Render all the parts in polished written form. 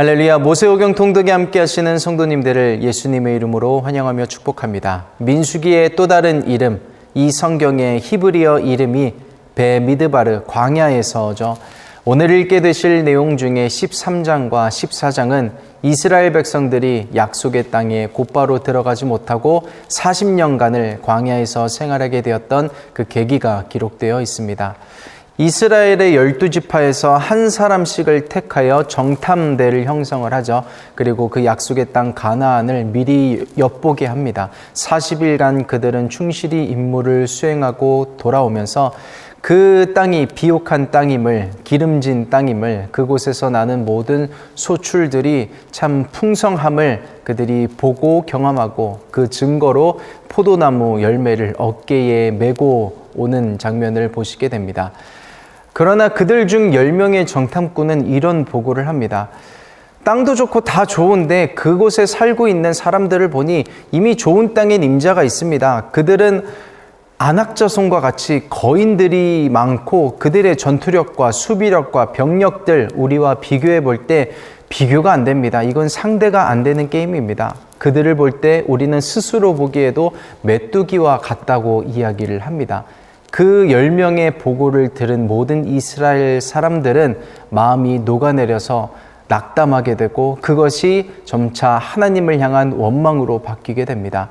할렐루야. 모세오경 통독에 함께 하시는 성도님들을 예수님의 이름으로 환영하며 축복합니다. 민수기의 또 다른 이름, 이 성경의 히브리어 이름이 베미드바르, 광야에서죠. 오늘 읽게 되실 내용 중에 13장과 14장은 이스라엘 백성들이 약속의 땅에 곧바로 들어가지 못하고 40년간을 광야에서 생활하게 되었던 그 계기가 기록되어 있습니다. 이스라엘의 12지파에서 한 사람씩을 택하여 정탐대를 형성을 하죠. 그리고 그 약속의 땅 가나안을 미리 엿보게 합니다. 40일간 그들은 충실히 임무를 수행하고 돌아오면서 그 땅이 비옥한 땅임을, 기름진 땅임을, 그곳에서 나는 모든 소출들이 참 풍성함을 그들이 보고 경험하고 그 증거로 포도나무 열매를 어깨에 메고 오는 장면을 보시게 됩니다. 그러나 그들 중 10명의 정탐꾼은 이런 보고를 합니다. 땅도 좋고 다 좋은데 그곳에 살고 있는 사람들을 보니 이미 좋은 땅엔 임자가 있습니다. 그들은 안악자손과 같이 거인들이 많고 그들의 전투력과 수비력과 병력들 우리와 비교해 볼 때 비교가 안 됩니다. 이건 상대가 안 되는 게임입니다. 그들을 볼 때 우리는 스스로 보기에도 메뚜기와 같다고 이야기를 합니다. 그 10명의 보고를 들은 모든 이스라엘 사람들은 마음이 녹아내려서 낙담하게 되고 그것이 점차 하나님을 향한 원망으로 바뀌게 됩니다.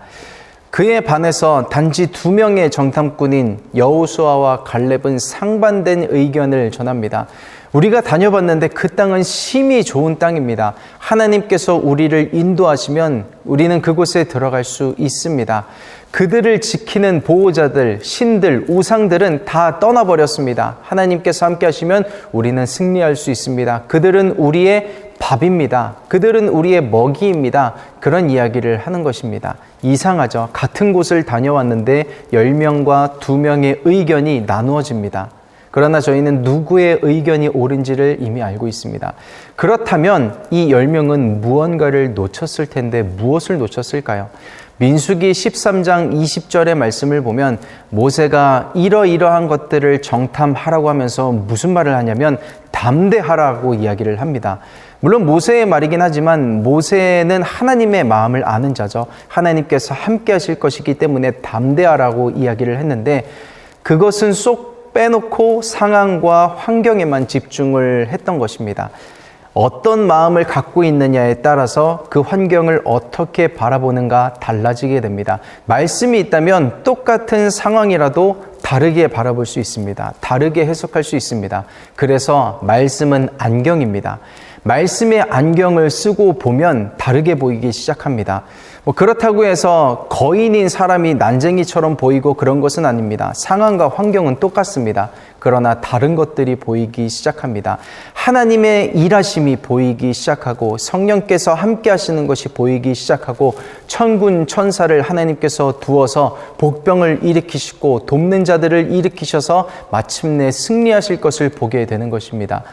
그에 반해서 단지 2명의 정탐꾼인 여호수아와 갈렙은 상반된 의견을 전합니다. 우리가 다녀봤는데 그 땅은 심히 좋은 땅입니다. 하나님께서 우리를 인도하시면 우리는 그곳에 들어갈 수 있습니다. 그들을 지키는 보호자들, 신들, 우상들은 다 떠나버렸습니다. 하나님께서 함께 하시면 우리는 승리할 수 있습니다. 그들은 우리의 밥입니다. 그들은 우리의 먹이입니다. 그런 이야기를 하는 것입니다. 이상하죠? 같은 곳을 다녀왔는데 10명과 2명의 의견이 나누어집니다. 그러나 저희는 누구의 의견이 옳은지를 이미 알고 있습니다. 그렇다면 이 10명은 무언가를 놓쳤을 텐데 무엇을 놓쳤을까요? 민수기 13장 20절의 말씀을 보면 모세가 이러이러한 것들을 정탐하라고 하면서 무슨 말을 하냐면 담대하라고 이야기를 합니다. 물론 모세의 말이긴 하지만 모세는 하나님의 마음을 아는 자죠. 하나님께서 함께 하실 것이기 때문에 담대하라고 이야기를 했는데 그것은 쏙 빼놓고 상황과 환경에만 집중을 했던 것입니다. 어떤 마음을 갖고 있느냐에 따라서 그 환경을 어떻게 바라보는가 달라지게 됩니다. 말씀이 있다면 똑같은 상황이라도 다르게 바라볼 수 있습니다. 다르게 해석할 수 있습니다. 그래서 말씀은 안경입니다. 말씀의 안경을 쓰고 보면 다르게 보이기 시작합니다. 그렇다고 해서 거인인 사람이 난쟁이처럼 보이고 그런 것은 아닙니다. 상황과 환경은 똑같습니다. 그러나 다른 것들이 보이기 시작합니다. 하나님의 일하심이 보이기 시작하고 성령께서 함께 하시는 것이 보이기 시작하고 천군 천사를 하나님께서 두어서 복병을 일으키시고 돕는 자들을 일으키셔서 마침내 승리하실 것을 보게 되는 것입니다.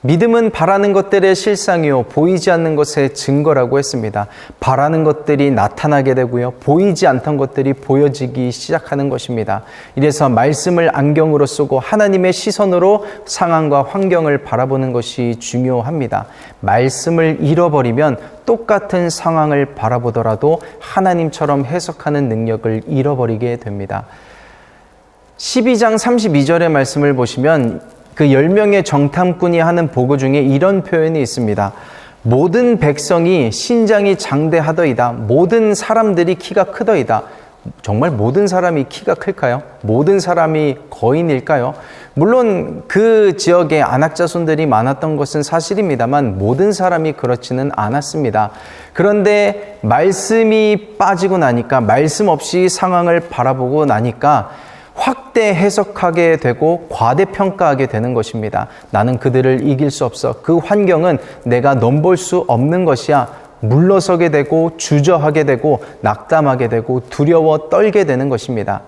믿음은 바라는 것들의 실상이요 보이지 않는 것의 증거라고 했습니다. 바라는 것들이 나타나게 되고요 보이지 않던 것들이 보여지기 시작하는 것입니다. 이래서 말씀을 안경으로 쓰고 하나님의 시선으로 상황과 환경을 바라보는 것이 중요합니다. 말씀을 잃어버리면 똑같은 상황을 바라보더라도 하나님처럼 해석하는 능력을 잃어버리게 됩니다. 12장 32절의 말씀을 보시면 그 10명의 정탐꾼이 하는 보고 중에 이런 표현이 있습니다. 모든 백성이 신장이 장대하더이다. 모든 사람들이 키가 크더이다. 정말 모든 사람이 키가 클까요? 모든 사람이 거인일까요? 물론 그 지역에 안악자손들이 많았던 것은 사실입니다만 모든 사람이 그렇지는 않았습니다. 그런데 말씀이 빠지고 나니까 말씀 없이 상황을 바라보고 나니까 확대 해석하게 되고 과대평가하게 되는 것입니다. 나는 그들을 이길 수 없어. 그 환경은 내가 넘볼 수 없는 것이야. 물러서게 되고 주저하게 되고 낙담하게 되고 두려워 떨게 되는 것입니다.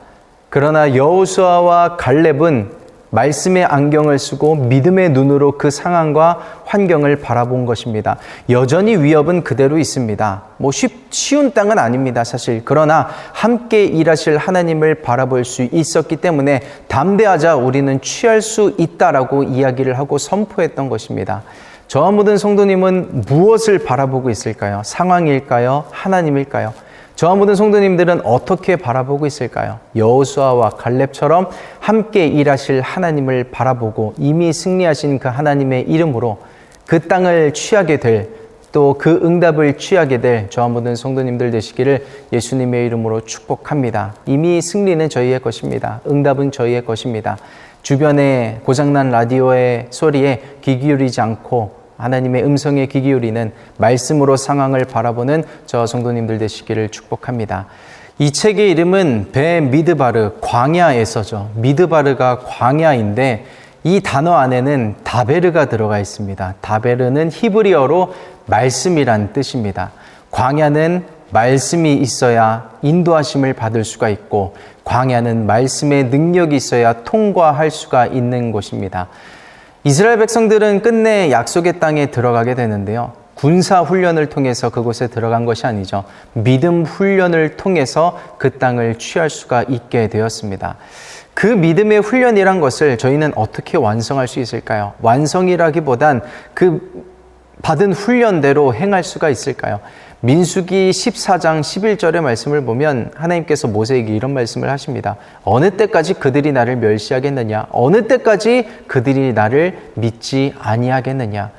그러나 여호수아와 갈렙은 말씀의 안경을 쓰고 믿음의 눈으로 그 상황과 환경을 바라본 것입니다. 여전히 위협은 그대로 있습니다. 쉬운 땅은 아닙니다, 사실. 그러나 함께 일하실 하나님을 바라볼 수 있었기 때문에 담대하자, 우리는 취할 수 있다라고 이야기를 하고 선포했던 것입니다. 저와 모든 성도님은 무엇을 바라보고 있을까요? 상황일까요? 하나님일까요? 저와 모든 성도님들은 어떻게 바라보고 있을까요? 여호수아와 갈렙처럼 함께 일하실 하나님을 바라보고 이미 승리하신 그 하나님의 이름으로 그 땅을 취하게 될, 또 그 응답을 취하게 될 저와 모든 성도님들 되시기를 예수님의 이름으로 축복합니다. 이미 승리는 저희의 것입니다. 응답은 저희의 것입니다. 주변에 고장난 라디오의 소리에 귀 기울이지 않고 하나님의 음성에 귀 기울이는 말씀으로 상황을 바라보는 저 성도님들 되시기를 축복합니다. 이 책의 이름은 베 미드바르, 광야에서죠. 미드바르가 광야인데 이 단어 안에는 다베르가 들어가 있습니다. 다베르는 히브리어로 말씀이란 뜻입니다. 광야는 말씀이 있어야 인도하심을 받을 수가 있고, 광야는 말씀의 능력이 있어야 통과할 수가 있는 곳입니다. 이스라엘 백성들은 끝내 약속의 땅에 들어가게 되는데요. 군사 훈련을 통해서 그곳에 들어간 것이 아니죠. 믿음 훈련을 통해서 그 땅을 취할 수가 있게 되었습니다. 그 믿음의 훈련이란 것을 저희는 어떻게 완성할 수 있을까요? 완성이라기보단 그 받은 훈련대로 행할 수가 있을까요? 민수기 14장 11절의 말씀을 보면 하나님께서 모세에게 이런 말씀을 하십니다. 어느 때까지 그들이 나를 멸시하겠느냐? 어느 때까지 그들이 나를 믿지 아니하겠느냐?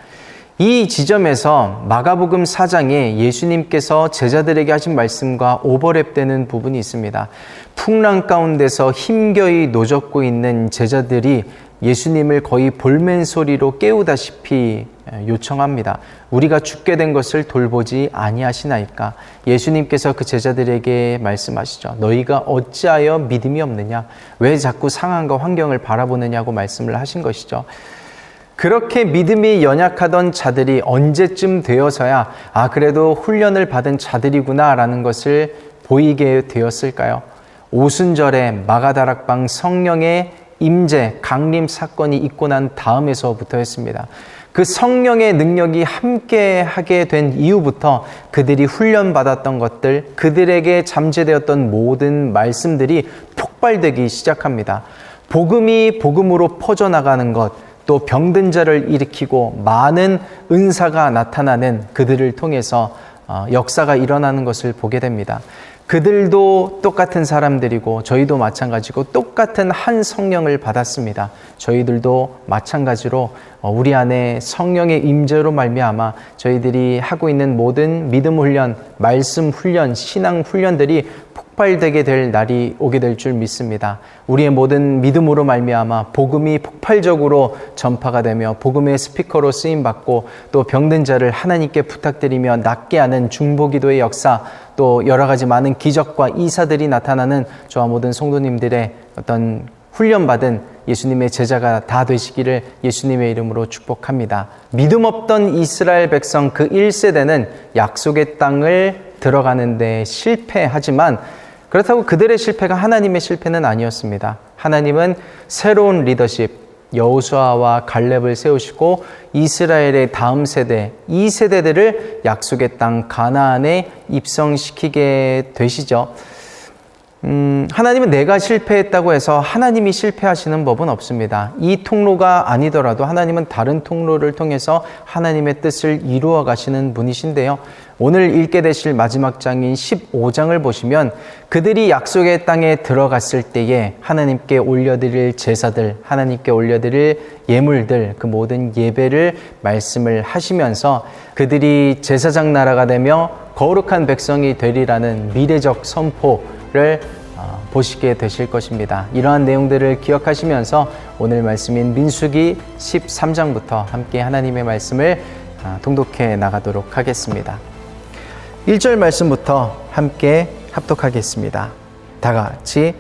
이 지점에서 마가복음 4장에 예수님께서 제자들에게 하신 말씀과 오버랩되는 부분이 있습니다. 풍랑 가운데서 힘겨이 노젓고 있는 제자들이 예수님을 거의 볼멘 소리로 깨우다시피 요청합니다. 우리가 죽게 된 것을 돌보지 아니하시나이까? 예수님께서 그 제자들에게 말씀하시죠. 너희가 어찌하여 믿음이 없느냐? 왜 자꾸 상황과 환경을 바라보느냐고 말씀을 하신 것이죠. 그렇게 믿음이 연약하던 자들이 언제쯤 되어서야 그래도 훈련을 받은 자들이구나 라는 것을 보이게 되었을까요? 오순절에 마가다락방 성령의 임재, 강림 사건이 있고 난 다음에서부터였습니다. 그 성령의 능력이 함께 하게 된 이후부터 그들이 훈련받았던 것들, 그들에게 잠재되었던 모든 말씀들이 폭발되기 시작합니다. 복음이 복음으로 퍼져나가는 것, 또 병든 자를 일으키고 많은 은사가 나타나는 그들을 통해서 역사가 일어나는 것을 보게 됩니다. 그들도 똑같은 사람들이고 저희도 마찬가지고 똑같은 한 성령을 받았습니다. 저희들도 마찬가지로 우리 안에 성령의 임재로 말미암아 저희들이 하고 있는 모든 믿음 훈련, 말씀 훈련, 신앙 훈련들이 폭발되게 될 날이 오게 될 줄 믿습니다. 우리의 모든 믿음으로 말미암아 복음이 폭발적으로 전파가 되며 복음의 스피커로 쓰임받고 또 병든 자를 하나님께 부탁드리며 낫게 하는 중보기도의 역사, 또 여러 가지 많은 기적과 이사들이 나타나는 저와 모든 성도님들의 어떤 훈련받은 예수님의 제자가 다 되시기를 예수님의 이름으로 축복합니다. 믿음 없던 이스라엘 백성 그 1세대는 약속의 땅을 들어가는데 실패하지만 그렇다고 그들의 실패가 하나님의 실패는 아니었습니다. 하나님은 새로운 리더십, 여호수아와 갈렙을 세우시고 이스라엘의 다음 세대, 이 세대들을 약속의 땅 가나안에 입성시키게 되시죠. 하나님은 내가 실패했다고 해서 하나님이 실패하시는 법은 없습니다. 이 통로가 아니더라도 하나님은 다른 통로를 통해서 하나님의 뜻을 이루어 가시는 분이신데요. 오늘 읽게 되실 마지막 장인 15장을 보시면 그들이 약속의 땅에 들어갔을 때에 하나님께 올려드릴 제사들, 하나님께 올려드릴 예물들, 그 모든 예배를 말씀을 하시면서 그들이 제사장 나라가 되며 거룩한 백성이 되리라는 미래적 선포를 보시게 되실 것입니다. 이러한 내용들을 기억하시면서 오늘 말씀인 민수기 13장부터 함께 하나님의 말씀을 통독해 나가도록 하겠습니다. 1절 말씀부터 함께 합독하겠습니다. 다 같이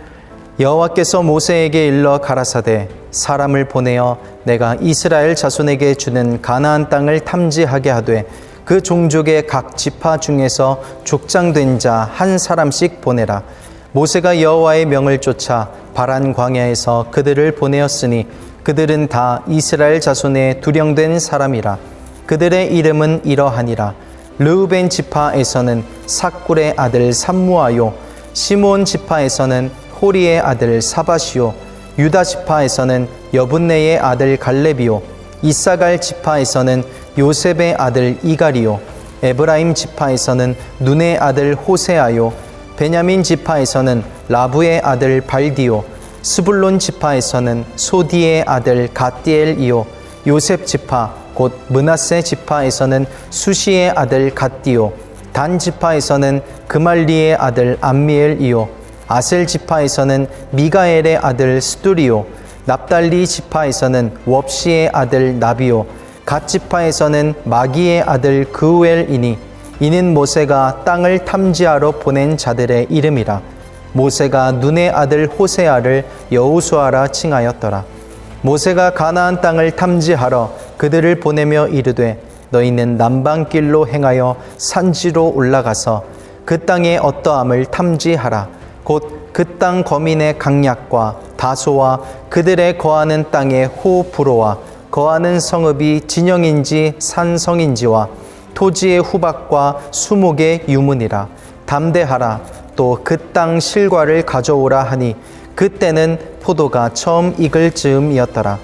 여호와께서 모세에게 일러 가라사대 사람을 보내어 내가 이스라엘 자손에게 주는 가나안 땅을 탐지하게 하되 그 종족의 각 지파 중에서 족장된 자 한 사람씩 보내라. 모세가 여호와의 명을 쫓아 바란 광야에서 그들을 보내었으니 그들은 다 이스라엘 자손의 두령된 사람이라. 그들의 이름은 이러하니라. 르우벤 지파에서는 삭굴의 아들 삼무아요, 시몬 지파에서는 호리의 아들 사바시요, 유다 지파에서는 여분네의 아들 갈렙이요, 이사갈 지파에서는 요셉의 아들 이갈이요 에브라임 지파에서는 눈의 아들 호세아요 베냐민 지파에서는 라부의 아들 발디요 스불론 지파에서는 소디의 아들 갓디엘이요 요셉 지파 곧 므낫세 지파에서는 수시의 아들 갓디요 단 지파에서는 그말리의 아들 암미엘이요 아셀 지파에서는 미가엘의 아들 스두리요 납달리 지파에서는 웁시의 아들 나비요 갓 지파에서는 마기의 아들 그우엘이니 이는 모세가 땅을 탐지하러 보낸 자들의 이름이라. 모세가 눈의 아들 호세아를 여호수아라 칭하였더라. 모세가 가나안 땅을 탐지하러 그들을 보내며 이르되 너희는 남방길로 행하여 산지로 올라가서 그 땅의 어떠함을 탐지하라. 곧 그 땅 거민의 강약과 다소와 그들의 거하는 땅의 호불호와 거하는 성읍이 진영인지 산성인지와 토지의 후박과 수목의 유문이라. 담대하라. 또 그 땅 실과를 가져오라 하니 그때는 포도가 처음 익을 즈음이었더라.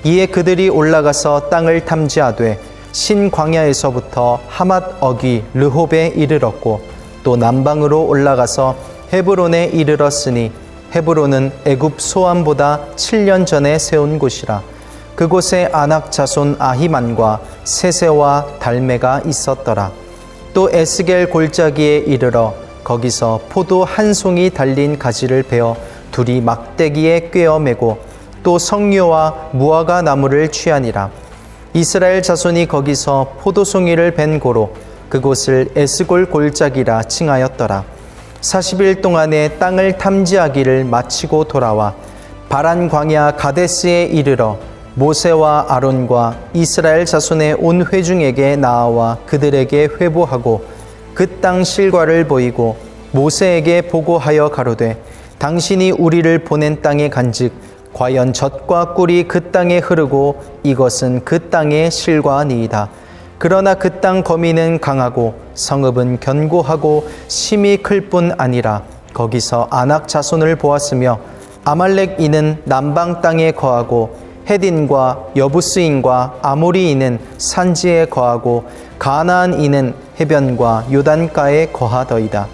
이에 그들이 올라가서 땅을 탐지하되 신광야에서부터 하맛 어귀 르홉에 이르렀고 또 남방으로 올라가서 헤브론에 이르렀으니 헤브론은 애굽 소암보다 7년 전에 세운 곳이라. 그곳에 아낙 자손 아히만과 세세와 달메가 있었더라. 또 에스겔 골짜기에 이르러 거기서 포도 한 송이 달린 가지를 베어 둘이 막대기에 꿰어 매고 또 석류와 무화과 나무를 취하니라. 이스라엘 자손이 거기서 포도송이를 벤 고로 그곳을 에스골 골짜기라 칭하였더라. 40일 동안에 땅을 탐지하기를 마치고 돌아와 바란 광야 가데스에 이르러 모세와 아론과 이스라엘 자손의 온 회중에게 나아와 그들에게 회보하고 그 땅 실과를 보이고 모세에게 보고하여 가로되 당신이 우리를 보낸 땅에 간즉 과연 젖과 꿀이 그 땅에 흐르고 이것은 그 땅의 실과니이다. 그러나 그 땅 거민은 강하고 성읍은 견고하고 심이 클 뿐 아니라 거기서 아낙 자손을 보았으며 아말렉 이는 남방 땅에 거하고 헤딘과 여부스인과 아모리인은 산지에 거하고 가나안 이는 해변과 요단가에 거하더이다.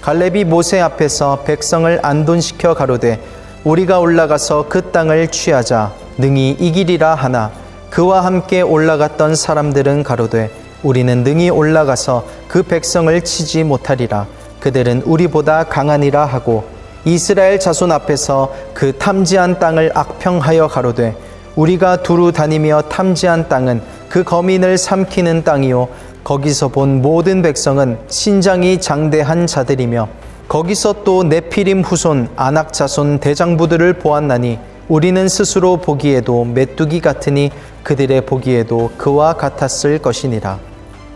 갈렙이 모세 앞에서 백성을 안돈시켜 가로되 우리가 올라가서 그 땅을 취하자 능히 이기리라 하나 그와 함께 올라갔던 사람들은 가로되 우리는 능히 올라가서 그 백성을 치지 못하리라. 그들은 우리보다 강하니라 하고 이스라엘 자손 앞에서 그 탐지한 땅을 악평하여 가로되 우리가 두루 다니며 탐지한 땅은 그 거민을 삼키는 땅이요 거기서 본 모든 백성은 신장이 장대한 자들이며 거기서 또 네피림 후손 아낙 자손 대장부들을 보았나니 우리는 스스로 보기에도 메뚜기 같으니 그들의 보기에도 그와 같았을 것이니라.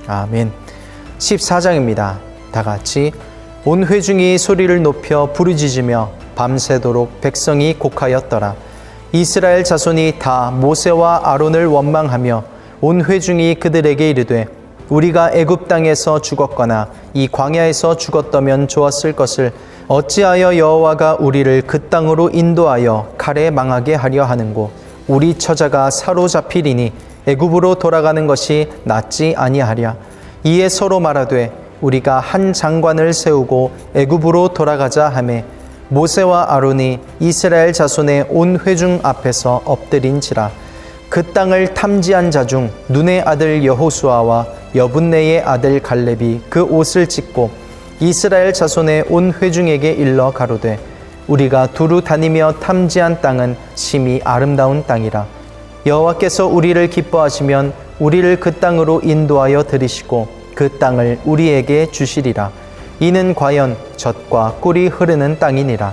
아멘. 14장입니다. 다 같이 온 회중이 소리를 높여 부르짖으며 밤새도록 백성이 곡하였더라. 이스라엘 자손이 다 모세와 아론을 원망하며 온 회중이 그들에게 이르되 우리가 애굽 땅에서 죽었거나 이 광야에서 죽었다면 좋았을 것을 어찌하여 여호와가 우리를 그 땅으로 인도하여 칼에 망하게 하려 하는고 우리 처자가 사로잡히리니 애굽으로 돌아가는 것이 낫지 아니하랴. 이에 서로 말하되 우리가 한 장관을 세우고 애굽으로 돌아가자 하매 모세와 아론이 이스라엘 자손의 온 회중 앞에서 엎드린지라. 그 땅을 탐지한 자 중 눈의 아들 여호수아와 여분네의 아들 갈렙이 그 옷을 찢고 이스라엘 자손의 온 회중에게 일러 가로되 우리가 두루 다니며 탐지한 땅은 심히 아름다운 땅이라. 여호와께서 우리를 기뻐하시면 우리를 그 땅으로 인도하여 들이시고 그 땅을 우리에게 주시리라. 이는 과연 젖과 꿀이 흐르는 땅이니라.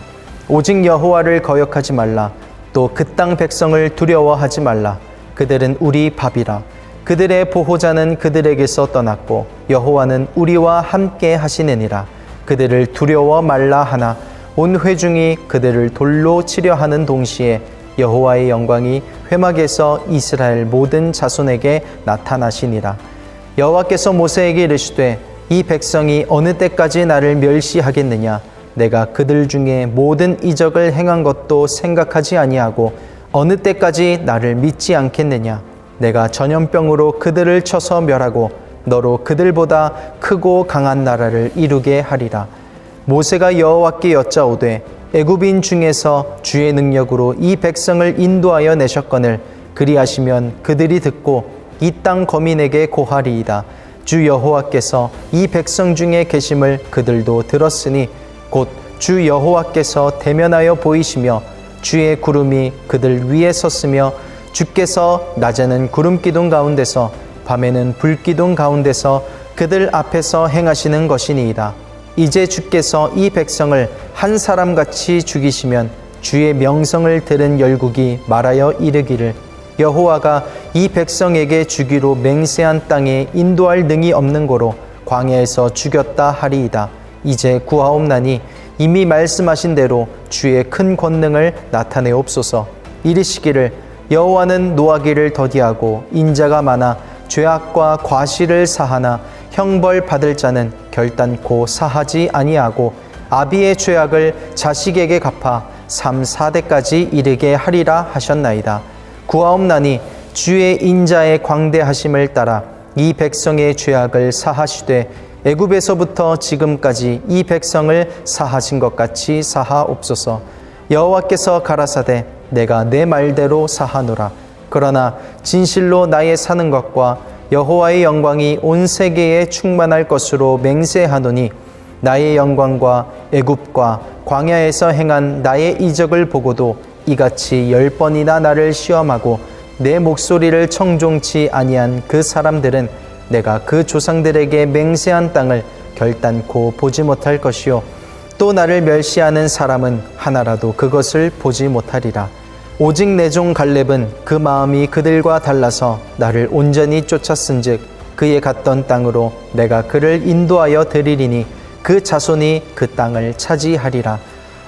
오직 여호와를 거역하지 말라. 또 그 땅 백성을 두려워하지 말라. 그들은 우리 밥이라. 그들의 보호자는 그들에게서 떠났고 여호와는 우리와 함께 하시느니라. 그들을 두려워 말라 하나 온 회중이 그들을 돌로 치려 하는 동시에 여호와의 영광이 회막에서 이스라엘 모든 자손에게 나타나시니라. 여호와께서 모세에게 이르시되 이 백성이 어느 때까지 나를 멸시하겠느냐. 내가 그들 중에 모든 이적을 행한 것도 생각하지 아니하고 어느 때까지 나를 믿지 않겠느냐. 내가 전염병으로 그들을 쳐서 멸하고 너로 그들보다 크고 강한 나라를 이루게 하리라. 모세가 여호와께 여짜오되 애굽인 중에서 주의 능력으로 이 백성을 인도하여 내셨거늘 그리하시면 그들이 듣고 이 땅 거민에게 고하리이다. 주 여호와께서 이 백성 중에 계심을 그들도 들었으니 곧 주 여호와께서 대면하여 보이시며 주의 구름이 그들 위에 섰으며 주께서 낮에는 구름 기둥 가운데서 밤에는 불 기둥 가운데서 그들 앞에서 행하시는 것이니이다. 이제 주께서 이 백성을 한 사람같이 죽이시면 주의 명성을 들은 열국이 말하여 이르기를 여호와가 이 백성에게 주기로 맹세한 땅에 인도할 능이 없는 고로 광야에서 죽였다 하리이다. 이제 구하옵나니 이미 말씀하신 대로 주의 큰 권능을 나타내옵소서. 이르시기를 여호와는 노하기를 더디하고 인자가 많아 죄악과 과실을 사하나 형벌 받을 자는 결단코 사하지 아니하고 아비의 죄악을 자식에게 갚아 3, 4대까지 이르게 하리라 하셨나이다. 구하옵나니 주의 인자의 광대하심을 따라 이 백성의 죄악을 사하시되 애굽에서부터 지금까지 이 백성을 사하신 것 같이 사하옵소서. 여호와께서 가라사대 내가 내 말대로 사하노라. 그러나 진실로 나의 사는 것과 여호와의 영광이 온 세계에 충만할 것으로 맹세하노니 나의 영광과 애굽과 광야에서 행한 나의 이적을 보고도 이같이 10번이나 나를 시험하고 내 목소리를 청종치 아니한 그 사람들은 내가 그 조상들에게 맹세한 땅을 결단코 보지 못할 것이요 또 나를 멸시하는 사람은 하나라도 그것을 보지 못하리라. 오직 내 종 갈렙은 그 마음이 그들과 달라서 나를 온전히 쫓았은즉 그의 갔던 땅으로 내가 그를 인도하여 드리리니 그 자손이 그 땅을 차지하리라.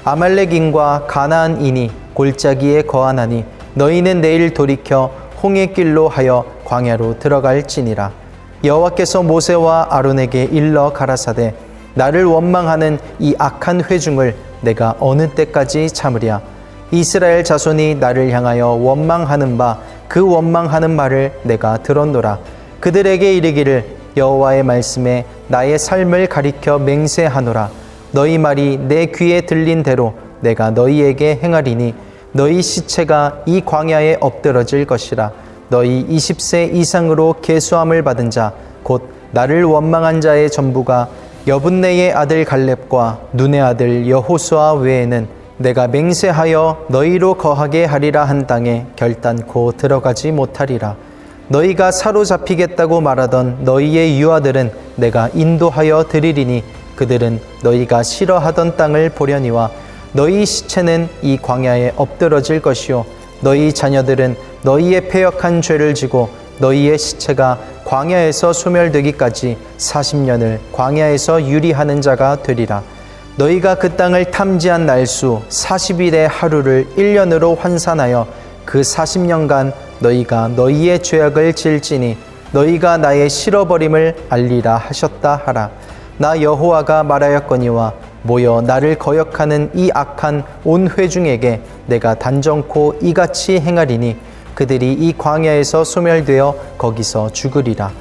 아말렉인과 가나안인이 골짜기에 거하나니 너희는 내일 돌이켜 홍해 길로 하여 광야로 들어갈지니라. 여호와께서 모세와 아론에게 일러 가라사대 나를 원망하는 이 악한 회중을 내가 어느 때까지 참으랴. 이스라엘 자손이 나를 향하여 원망하는 바 그 원망하는 말을 내가 들었노라. 그들에게 이르기를 여호와의 말씀에 나의 삶을 가리켜 맹세하노라. 너희 말이 내 귀에 들린 대로 내가 너희에게 행하리니 너희 시체가 이 광야에 엎드러질 것이라. 너희 20세 이상으로 계수함을 받은 자 곧 나를 원망한 자의 전부가 여분네의 아들 갈렙과 눈의 아들 여호수아 외에는 내가 맹세하여 너희로 거하게 하리라 한 땅에 결단코 들어가지 못하리라. 너희가 사로잡히겠다고 말하던 너희의 유아들은 내가 인도하여 드리리니 그들은 너희가 싫어하던 땅을 보려니와 너희 시체는 이 광야에 엎드러질 것이요 너희 자녀들은 너희의 패역한 죄를 지고 너희의 시체가 광야에서 소멸되기까지 40년을 광야에서 유리하는 자가 되리라. 너희가 그 땅을 탐지한 날수 40일의 하루를 1년으로 환산하여 그 40년간 너희가 너희의 죄악을 질지니 너희가 나의 실어버림을 알리라 하셨다 하라. 나 여호와가 말하였거니와 모여 나를 거역하는 이 악한 온 회중에게 내가 단정코 이같이 행하리니 그들이 이 광야에서 소멸되어 거기서 죽으리라.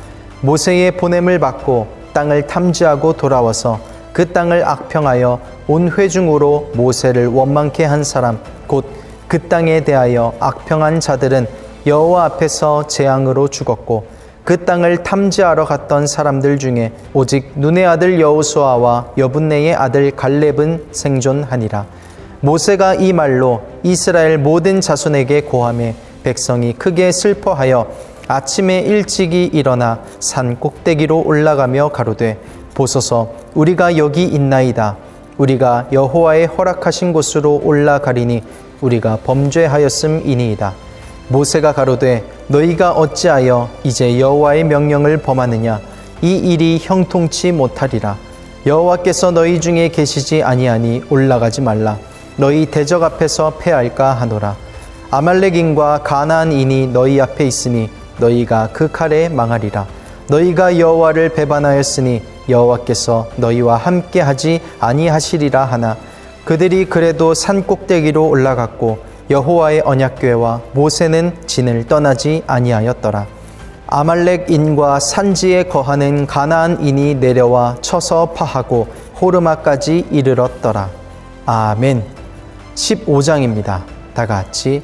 모세의 보냄을 받고 땅을 탐지하고 돌아와서 그 땅을 악평하여 온 회중으로 모세를 원망케 한 사람 곧 그 땅에 대하여 악평한 자들은 여호와 앞에서 재앙으로 죽었고 그 땅을 탐지하러 갔던 사람들 중에 오직 눈의 아들 여호수아와 여분네의 아들 갈렙은 생존하니라. 모세가 이 말로 이스라엘 모든 자손에게 고하매 백성이 크게 슬퍼하여 아침에 일찍이 일어나 산 꼭대기로 올라가며 가로되 보소서 우리가 여기 있나이다. 우리가 여호와의 허락하신 곳으로 올라가리니 우리가 범죄하였음이니이다. 모세가 가로되 너희가 어찌하여 이제 여호와의 명령을 범하느냐. 이 일이 형통치 못하리라. 여호와께서 너희 중에 계시지 아니하니 올라가지 말라. 너희 대적 앞에서 패할까 하노라. 아말렉인과 가나안인이 너희 앞에 있으니 너희가 그 칼에 망하리라. 너희가 여호와를 배반하였으니 여호와께서 너희와 함께하지 아니하시리라 하나 그들이 그래도 산 꼭대기로 올라갔고 여호와의 언약궤와 모세는 진을 떠나지 아니하였더라. 아말렉인과 산지에 거하는 가나안인이 내려와 쳐서 파하고 호르마까지 이르렀더라. 아멘. 15장입니다. 다 같이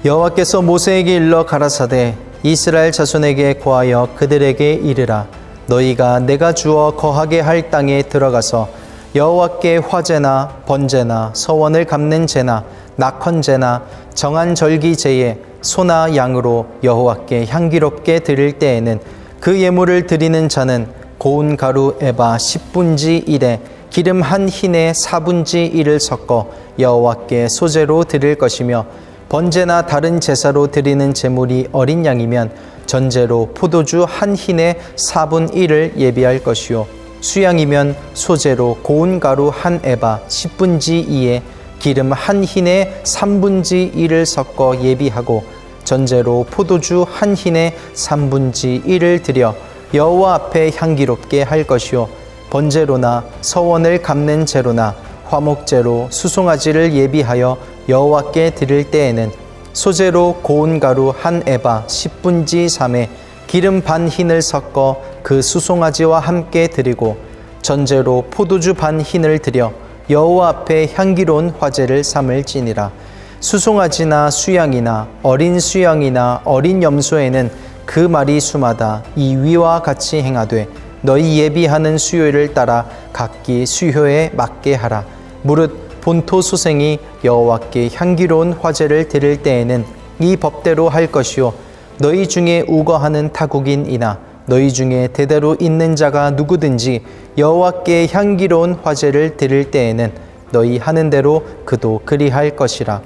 여호와께서 모세에게 일러 가라사대 이스라엘 자손에게 고하여 그들에게 이르라. 너희가 내가 주어 거하게 할 땅에 들어가서 여호와께 화제나 번제나 서원을 갚는 제나 낙헌제나 정한 절기제에 소나 양으로 여호와께 향기롭게 드릴 때에는 그 예물을 드리는 자는 고운 가루 에바 10분지 1에 기름 한 흰에 4분지 1을 섞어 여호와께 소제로 드릴 것이며 번제나 다른 제사로 드리는 제물이 어린 양이면 전제로 포도주 한 흰에 4분 1을 예비할 것이요 수양이면 소제로 고운 가루 한 에바 10분지 2에 기름 한 흰에 3분지 1을 섞어 예비하고 전제로 포도주 한 흰에 3분지 1을 드려 여호와 앞에 향기롭게 할 것이요 번제로나 서원을 갚는 제로나 화목제로 수송아지를 예비하여 여호와께 드릴 때에는 소제로 고운 가루 한 에바 10분지 3에 기름 반 흰을 섞어 그 수송아지와 함께 드리고 전제로 포도주 반 흰을 드려 여호와 앞에 향기로운 화제를 삼을지니라. 수송아지나 수양이나 어린 수양이나 어린 염소에는 그 마리 수마다 이 위와 같이 행하되 너희 예비하는 수요일을 따라 각기 수효에 맞게 하라. 무릇 본토 소생이 여호와께 향기로운 화제를 드릴 때에는 이 법대로 할 것이요 너희 중에 우거하는 타국인이나 너희 중에 대대로 있는 자가 누구든지 여호와께 향기로운 화제를 드릴 때에는 너희 하는 대로 그도 그리할 것이라.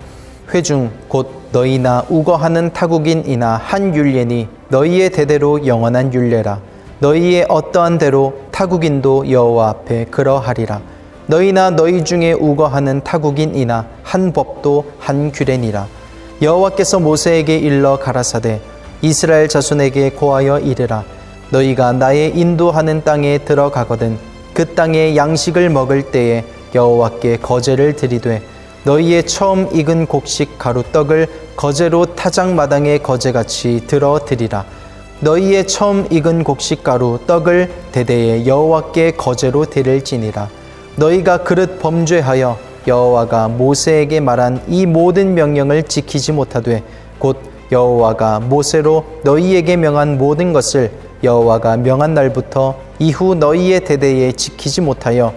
회중 곧 너희나 우거하는 타국인이나 한 율례니 너희의 대대로 영원한 율례라. 너희의 어떠한 대로 타국인도 여호와 앞에 그러하리라. 너희나 너희 중에 우거하는 타국인이나 한 법도 한 규례니라. 여호와께서 모세에게 일러 가라사대 이스라엘 자손에게 고하여 이르라. 너희가 나의 인도하는 땅에 들어가거든 그 땅에 양식을 먹을 때에 여호와께 거제를 드리되 너희의 처음 익은 곡식 가루떡을 거제로 타작마당에 거제같이 들어 드리라. 너희의 처음 익은 곡식 가루 떡을 대대에 여호와께 거제로 드릴지니라. 너희가 그릇 범죄하여 여호와가 모세에게 말한 이 모든 명령을 지키지 못하되 곧 여호와가 모세로 너희에게 명한 모든 것을 여호와가 명한 날부터 이후 너희의 대대에 지키지 못하여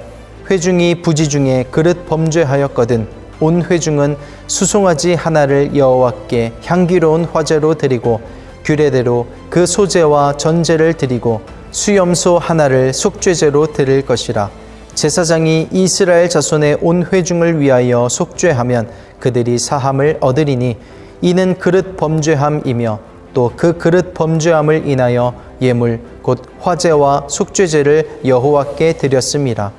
회중이 부지 중에 그릇 범죄하였거든 온 회중은 수송아지 하나를 여호와께 향기로운 화제로 드리고 규례대로 그 소제와 전제를 드리고 수염소 하나를 속죄제로 드릴 것이라. 제사장이 이스라엘 자손의 온 회중을 위하여 속죄하면 그들이 사함을 얻으리니 이는 그릇 범죄함이며 또 그 그릇 범죄함을 인하여 예물 곧 화제와 속죄제를 여호와께 드렸음이라.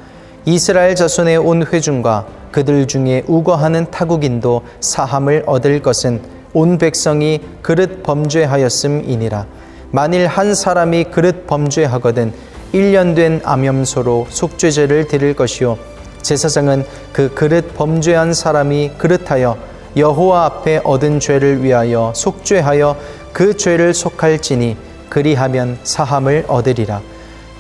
이스라엘 자손의 온 회중과 그들 중에 우거하는 타국인도 사함을 얻을 것은 온 백성이 그릇 범죄하였음이니라. 만일 한 사람이 그릇 범죄하거든 1년 된 암염소로 속죄제를 드릴 것이요 제사장은 그 그릇 범죄한 사람이 그릇하여 여호와 앞에 얻은 죄를 위하여 속죄하여 그 죄를 속할지니 그리하면 사함을 얻으리라.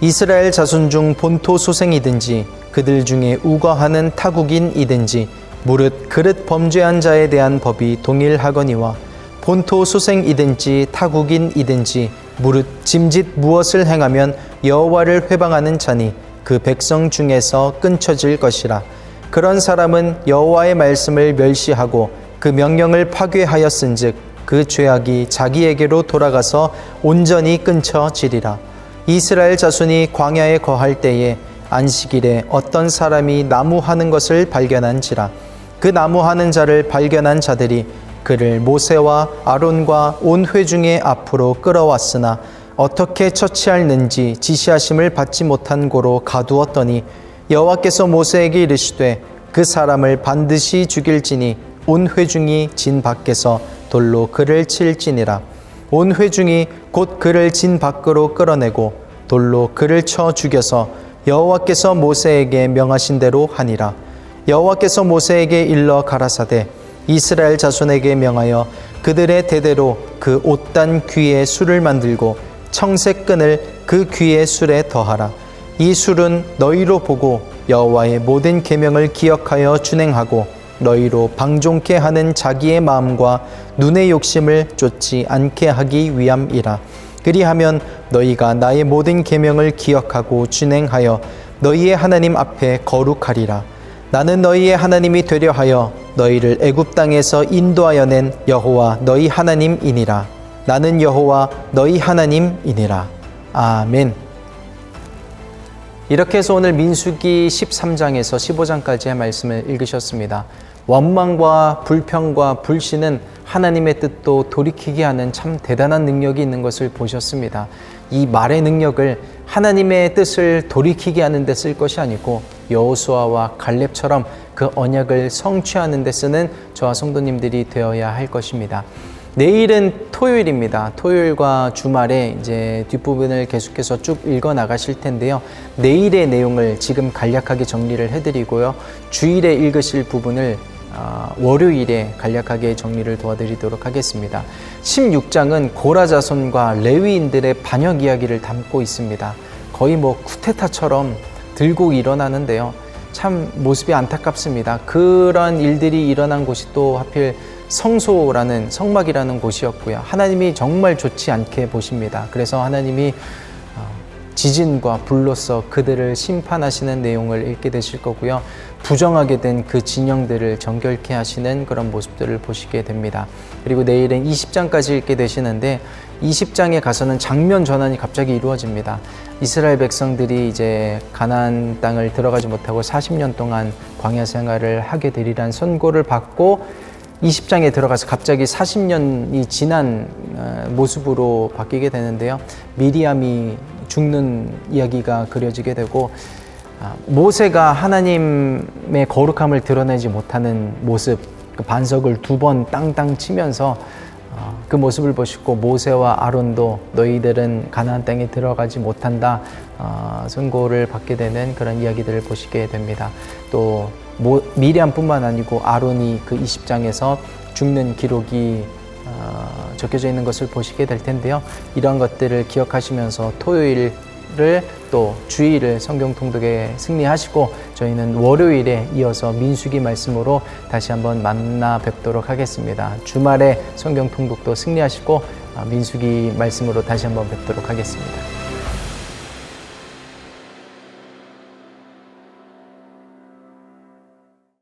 이스라엘 자손 중 본토 소생이든지 그들 중에 우거하는 타국인이든지 무릇 그릇 범죄한 자에 대한 법이 동일하거니와 본토 소생이든지 타국인이든지 무릇 짐짓 무엇을 행하면 여호와를 회방하는 자니 그 백성 중에서 끊쳐질 것이라. 그런 사람은 여호와의 말씀을 멸시하고 그 명령을 파괴하였은즉 그 죄악이 자기에게로 돌아가서 온전히 끊쳐지리라. 이스라엘 자손이 광야에 거할 때에 안식일에 어떤 사람이 나무하는 것을 발견한지라. 그 나무하는 자를 발견한 자들이 그를 모세와 아론과 온 회중의 앞으로 끌어왔으나 어떻게 처치할는지 지시하심을 받지 못한 고로 가두었더니 여호와께서 모세에게 이르시되 그 사람을 반드시 죽일지니 온 회중이 진 밖에서 돌로 그를 칠지니라. 온 회중이 곧 그를 진 밖으로 끌어내고 돌로 그를 쳐 죽여서 여호와께서 모세에게 명하신 대로 하니라. 여호와께서 모세에게 일러 가라사대 이스라엘 자손에게 명하여 그들의 대대로 그 옷단 귀에 술을 만들고 청색끈을 그 귀의 술에 더하라. 이 술은 너희로 보고 여호와의 모든 계명을 기억하여 준행하고 너희로 방종케 하는 자기의 마음과 눈의 욕심을 쫓지 않게 하기 위함이라. 그리하면 너희가 나의 모든 계명을 기억하고 준행하여 너희의 하나님 앞에 거룩하리라. 나는 너희의 하나님이 되려 하여 너희를 애굽 땅에서 인도하여 낸 여호와 너희 하나님이니라. 나는 여호와 너희 하나님이니라. 아멘. 이렇게 해서 오늘 민수기 13장에서 15장까지의 말씀을 읽으셨습니다. 원망과 불평과 불신은 하나님의 뜻도 돌이키게 하는 참 대단한 능력이 있는 것을 보셨습니다. 이 말의 능력을 하나님의 뜻을 돌이키게 하는 데 쓸 것이 아니고 여호수아와 갈렙처럼 그 언약을 성취하는 데 쓰는 저와 성도님들이 되어야 할 것입니다. 내일은 토요일입니다. 토요일과 주말에 이제 뒷부분을 계속해서 쭉 읽어 나가실 텐데요. 내일의 내용을 지금 간략하게 정리를 해드리고요. 주일에 읽으실 부분을 월요일에 간략하게 정리를 도와드리도록 하겠습니다. 16장은 고라 자손과 레위인들의 반역 이야기를 담고 있습니다. 거의 쿠데타처럼 들고 일어나는데요. 참 모습이 안타깝습니다. 그런 일들이 일어난 곳이 또 하필 성소라는 성막이라는 곳이었고요. 하나님이 정말 좋지 않게 보십니다. 그래서 하나님이 지진과 불로써 그들을 심판하시는 내용을 읽게 되실 거고요. 부정하게 된 그 진영들을 정결케 하시는 그런 모습들을 보시게 됩니다. 그리고 내일은 20장까지 읽게 되시는데 20장에 가서는 장면 전환이 갑자기 이루어집니다. 이스라엘 백성들이 이제 가나안 땅을 들어가지 못하고 40년 동안 광야 생활을 하게 되리란 선고를 받고 20장에 들어가서 갑자기 40년이 지난 모습으로 바뀌게 되는데요. 미리암이 죽는 이야기가 그려지게 되고 모세가 하나님의 거룩함을 드러내지 못하는 모습, 그 반석을 2번 땅땅 치면서 그 모습을 보시고 모세와 아론도 너희들은 가나안 땅에 들어가지 못한다 선고를 받게 되는 그런 이야기들을 보시게 됩니다. 또 미리암뿐만 아니고 아론이 그 20장에서 죽는 기록이 적혀져 있는 것을 보시게 될 텐데요. 이런 것들을 기억하시면서 토요일을 또 주일을 성경 통독에 승리하시고 저희는 월요일에 이어서 민수기 말씀으로 다시 한번 만나 뵙도록 하겠습니다. 주말에 성경 통독도 승리하시고 민수기 말씀으로 다시 한번 뵙도록 하겠습니다.